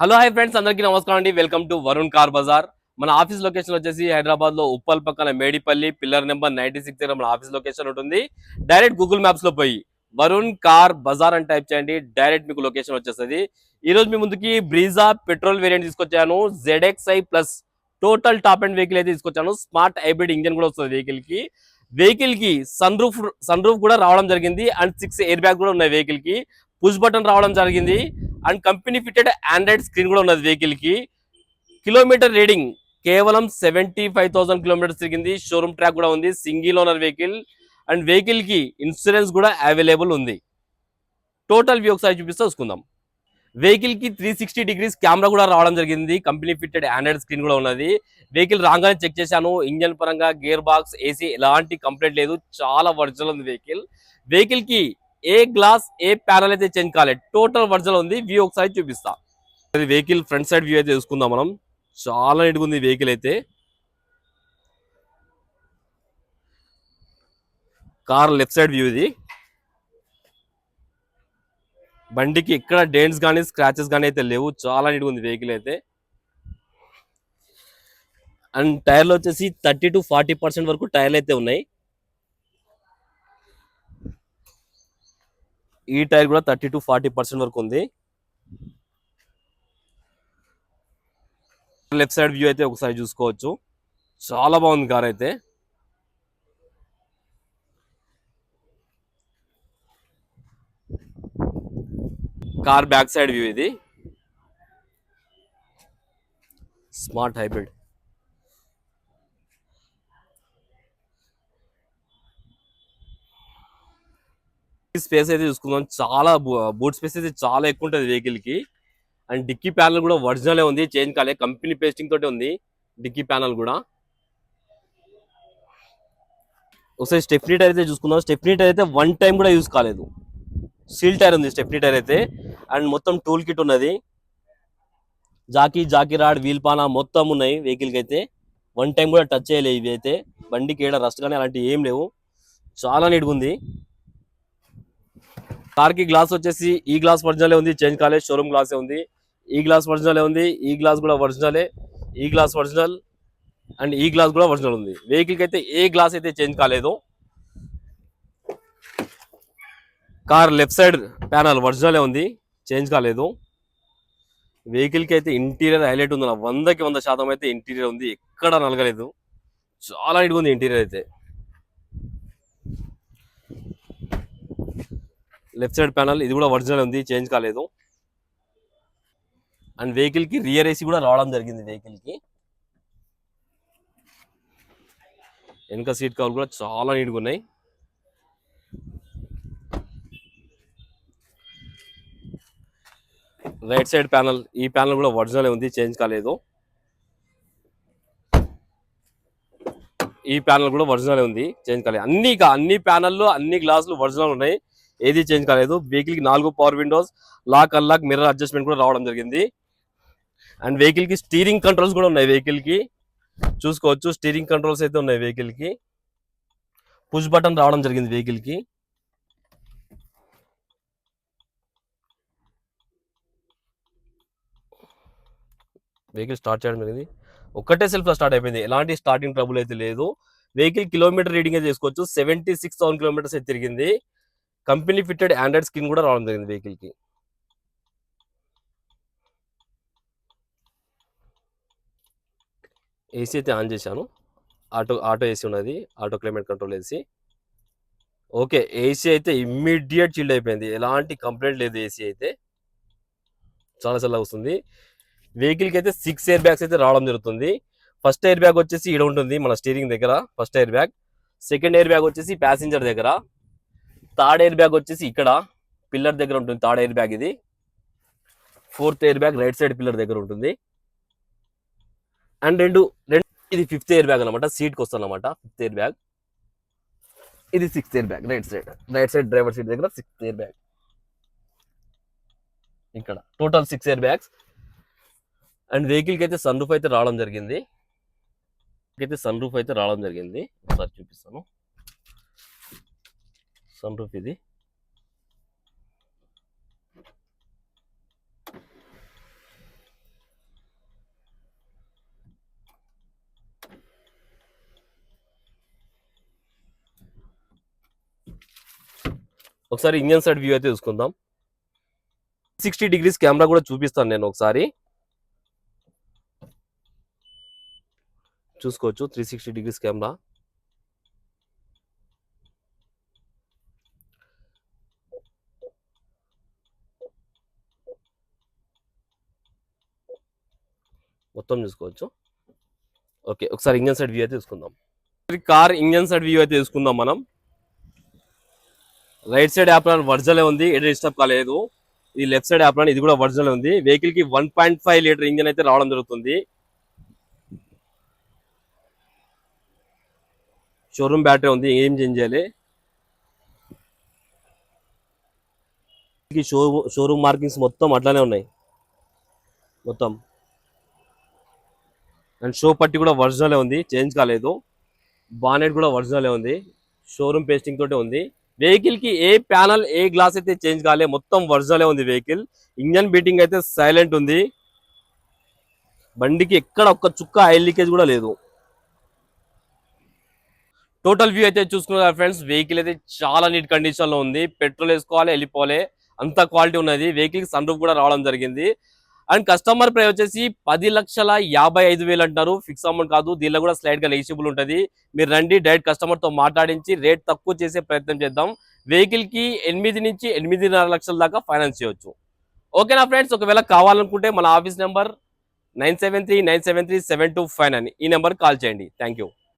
Hello hi friends, అందరికీ నమస్కారం అండి. Welcome to Varun car Bazaar. మన ఆఫీస్ లొకేషన్ వచ్చేసి హైదరాబాద్ లో ఉప్పల్ పక్కన మేడిపల్లి పిల్లర్ నెంబర్ 96 దగ్గర మన ఆఫీస్ లొకేషన్ ఉంటుంది. డైరెక్ట్ గూగుల్ మ్యాప్స్ లో పోయి వరుణ్ కార్ బజార్ అని టైప్ చేయండి, డైరెక్ట్ మీకు లొకేషన్ వచ్చేస్తుంది. ఈ రోజు మీ ముందుకి బ్రీజా పెట్రోల్ వేరియంట్ తీసుకొచ్చాను. ZXi plus total top and vehicle అయితే తీసుకొచ్చాను. స్మార్ట్ హైబ్రిడ్ ఇంజన్ కూడా వస్తుంది వెహికల్ కి సన్ రూఫ్ కూడా రావడం జరిగింది. అండ్ 6 ఎయిర్ బ్యాగ్ కూడా ఉన్నాయి వెహికల్ కి. పుష్ బటన్ రావడం జరిగింది. And company fitted Android screen కూడా ఉన్నది వెహికల్ కి. కిలోమీటర్ రీడింగ్ కేవలం 75,000 కిలోమీటర్స్ తిరిగింది. షోరూమ్ ట్రాక్ కూడా ఉంది. Single owner vehicle. And vehicle కి ఇన్సూరెన్స్ కూడా అవైలబుల్ ఉంది. టోటల్ వ్యూ ఒకసారి చూపిస్తే చూసుకుందాం. వెహికల్ కి 360 డిగ్రీస్ కెమెరా కూడా రావడం జరిగింది. కంపెనీ ఫిటెడ్ ఆండ్రాయిడ్ స్క్రీన్ కూడా ఉన్నది. వెహికల్ రాగానే చెక్ చేశాను. ఇంజన్ పరంగా గేర్ బాక్స్ ఏసీ ఎలాంటి కంప్లైంట్ లేదు. చాలా ఒరిజినల్ ఉంది వెహికల్ కి ఏ గ్లాస్ ఏ ప్యానల్ అయితే చేంజ్ కాలేదు, టోటల్ ఒరిజినల్ ఉంది. వ్యూ ఒకసారి చూపిస్తా. వెహికల్ ఫ్రంట్ సైడ్ వ్యూ అయితే చూసుకుందాం మనం. చాలా నీట్గా ఉంది వెహికల్ అయితే. కార్ లెఫ్ట్ సైడ్ వ్యూ ఇది. బండికి ఎక్కడ డెంట్స్ కానీ స్క్రాచెస్ కానీ అయితే లేవు. చాలా నీట్గా ఉంది వెహికల్ అయితే. అండ్ టైర్లు వచ్చేసి 30 to 40% వరకు టైర్లు అయితే ఉన్నాయి. ఈ టైర్ కూడా 30 to 40% వరకు ఉంది. లెఫ్ట్ సైడ్ వ్యూ అయితే ఒకసారి చూసుకోవచ్చు. చాలా బాగుంది కార్ అయితే. కార్ బ్యాక్ సైడ్ వ్యూ ఇది. Smart hybrid. స్పేస్ అయితే చూసుకుందాం. చాలా బూట్ స్పేస్ అయితే చాలా ఎక్కువ ఉంటుంది వెహికల్ కి. అండ్ డిక్కీ ప్యానల్ కూడా ఒరిజినల్ ఉంది, చేంజ్ కాలే. కంపెనీ పేస్టింగ్ తోటి ఉంది డిక్కీ ప్యానల్ కూడా. ఒకసారి స్టెప్నీ టైర్ అయితే చూసుకుందాం. స్టెప్నీ టైర్ అయితే 1 టైం కూడా యూజ్ కాలేదు. సీల్ టైర్ ఉంది స్టెప్నీ టైర్ అయితే. అండ్ మొత్తం టూల్ కిట్ ఉన్నది. జాకీ రాడ్ వీల్ పానా మొత్తం ఉన్నాయి వెహికల్ కి అయితే. 1 టైం కూడా టచ్ చేయలేదు ఇవి అయితే. బండికి ఏడ రస్ట్ కానీ అలాంటివి ఏం లేవు. చాలా నీట్గా ఉంది. కార్ కి గ్లాస్ వచ్చేసి ఈ గ్లాస్ ఒరిజినల్ ఉంది, చేంజ్ కాలేదు. షోరూమ్ గ్లాసే ఉంది. ఈ గ్లాస్ ఒరిజినల్ ఉంది. ఈ గ్లాస్ కూడా ఒరిజినలే. ఈ గ్లాస్ ఒరిజినల్ అండ్ ఈ గ్లాస్ కూడా ఒరిజినల్ ఉంది. వెహికల్ కి అయితే ఏ గ్లాస్ అయితే చేంజ్ కాలేదు. కార్ లెఫ్ట్ సైడ్ ప్యానల్ ఒరిజినలే ఉంది, చేంజ్ కాలేదు. వెహికల్ కి అయితే ఇంటీరియర్ హైలైట్ ఉంది. 100కి 100% అయితే ఇంటీరియర్ ఉంది, ఎక్కడ నలగలేదు. చాలా నీట్గా ఉంది ఇంటీరియర్ అయితే. లెఫ్ట్ సైడ్ ప్యానల్ ఇది కూడా ఒరిజినల్ ఉంది, చేంజ్ కాలేదు. అండ్ వెహికల్ కి రియర్ ఏసీ కూడా రావడం జరిగింది వెహికల్ కి. వెనక సీట్ కవర్ కూడా చాలా నీట్గా ఉన్నాయి. రైట్ సైడ్ ప్యానల్ ఈ ప్యానల్ కూడా ఒరిజినల్ ఉంది, చేంజ్ కాలేదు. ఈ ప్యానల్ కూడా ఒరిజినల్ ఉంది, చేంజ్ కాలేదు. అన్ని ప్యానల్లు అన్ని గ్లాసులు ఒరిజినల్ ఉన్నాయి, ఏది చేంజ్ కాలేదు. వెహికల్ కి 4 power windows, lock unlock mirror adjustment కూడా రావడం జరిగింది. అండ్ వెహికల్ కి స్టీరింగ్ కంట్రోల్స్ కూడా ఉన్నాయి. వెహికల్ కి చూసుకోవచ్చు, స్టీరింగ్ కంట్రోల్స్ అయితే ఉన్నాయి వెహికల్ కి. పుష్ బటన్ రావడం జరిగింది వెహికల్ కి. వెహికల్ స్టార్ట్ చేయడం జరిగింది. ఒక్కటే సెల్ఫ్ లో స్టార్ట్ అయిపోయింది, ఎలాంటి స్టార్టింగ్ ట్రబుల్ అయితే లేదు. వెహికల్ కిలోమీటర్ రీడింగ్ అయితే చేసుకోవచ్చు. 76,000 కిలోమీటర్స్ అయితే తిరిగింది. కంపెనీ ఫిట్టెడ్ ఆండ్రాయిడ్ స్క్రీన్ కూడా రావడం జరిగింది వెహికల్ కి. ఏసీ అయితే ఆన్ చేశాను. ఆటో ఏసీ ఉన్నది, auto climate control AC. Okay, AC అయితే ఇమ్మీడియట్ చిల్డ్ అయిపోయింది, ఎలాంటి కంప్లైంట్ లేదు. ఏసీ అయితే చాలా చల్లగా వస్తుంది. వెహికల్ కి అయితే 6 ఎయిర్ బ్యాగ్స్ అయితే రావడం జరుగుతుంది. ఫస్ట్ ఎయిర్ బ్యాగ్ వచ్చేసి ఇక్కడ ఉంటుంది మన స్టీరింగ్ దగ్గర, first air bag. Second air bag వచ్చేసి ప్యాసింజర్ దగ్గర. థర్డ్ ఎయిర్ బ్యాగ్ వచ్చేసి ఇక్కడ పిల్లర్ దగ్గర ఉంటుంది, థర్డ్ ఎయిర్ బ్యాగ్ ఇది. Fourth air bag right side pillar దగ్గర ఉంటుంది. అండ్ రెండు ఇది 5th ఎయిర్ బ్యాగ్ అనమాట, సీట్కి వస్తుంది అనమాట 5th ఎయిర్ బ్యాగ్. ఇది 6th air bag right side driver seat దగ్గర 6th ఎయిర్ బ్యాగ్. ఇక్కడ total 6 air bags. And vehicle కి అయితే సన్ రూఫ్ అయితే రావడం జరిగింది. ఒకసారి చూపిస్తాను. సన్ రూఫ్ ఇది. ఒకసారి ఇంజన్ సైడ్ వ్యూ అయితే చూసుకుందాం. 60 డిగ్రీస్ కెమెరా కూడా చూపిస్తాను నేను ఒకసారి చూసుకోవచ్చు. 360 డిగ్రీస్ కెమెరా మొత్తం చూసుకోవచ్చు. ఓకే, ఒకసారి ఇంజన్ సైడ్ వ్యూ అయితే చూసుకుందాం. కార్ ఇంజన్ సైడ్ వ్యూ అయితే చూసుకుందాం మనం. రైట్ సైడ్ యాప్రాన్ వర్జలే ఉంది, ఎటు డిస్టర్బ్ కాలేదు. ఈ లెఫ్ట్ సైడ్ యాప్రాన్ ఇది కూడా వర్జలే ఉంది. వెహికల్ కి 1.5 లీటర్ ఇంజన్ అయితే రావడం జరుగుతుంది. షోరూమ్ బ్యాటరీ ఉంది, ఏం చేంజ్ చేయాలి. షోరూమ్ మార్కింగ్స్ మొత్తం అట్లానే ఉన్నాయి మొత్తం. అండ్ షో పట్టి కూడా ఒరిజినలే ఉంది, చేంజ్ కాలేదు. బానెట్ కూడా ఒరిజినలే ఉంది, షోరూమ్ పేస్టింగ్ తోటే ఉంది. వెహికల్ కి ఏ ప్యానల్ ఏ గ్లాస్ అయితే చేంజ్ కాలే, మొత్తం ఒరిజినలే ఉంది వెహికల్. ఇంజన్ బీటింగ్ అయితే సైలెంట్ ఉంది. బండికి ఎక్కడ ఒక్క చుక్క ఆయిల్ లీకేజ్ కూడా లేదు. టోటల్ వ్యూ అయితే చూసుకున్నారు ఫ్రెండ్స్. వెహికల్ అయితే చాలా నీట్ కండిషన్ లో ఉంది. పెట్రోల్ వేసుకోవాలి, వెళ్ళిపోవాలి, అంత క్వాలిటీ ఉన్నది. వెహికల్ కి సన్ రూఫ్ కూడా రావడం జరిగింది. అండ్ కస్టమర్ ప్రైస్ వచ్చేసి 10,55,000 అంటారు. ఫిక్స్ అమౌంట్ కాదు, దీనిలో కూడా స్లైడ్ గా నెగిషియబుల్ ఉంటుంది. మీరు రండి, డైరెక్ట్ కస్టమర్ తో మాట్లాడించి రేట్ తక్కువ చేసే ప్రయత్నం చేద్దాం. వెహికల్ కి 8 నుంచి 8.5 లక్షల దాకా ఫైనాన్స్ చేయొచ్చు. ఓకేనా ఫ్రెండ్స్, ఒకవేళ కావాలనుకుంటే మన ఆఫీస్ నెంబర్ 9739737259 ఈ నెంబర్ కాల్ చేయండి. Thank you.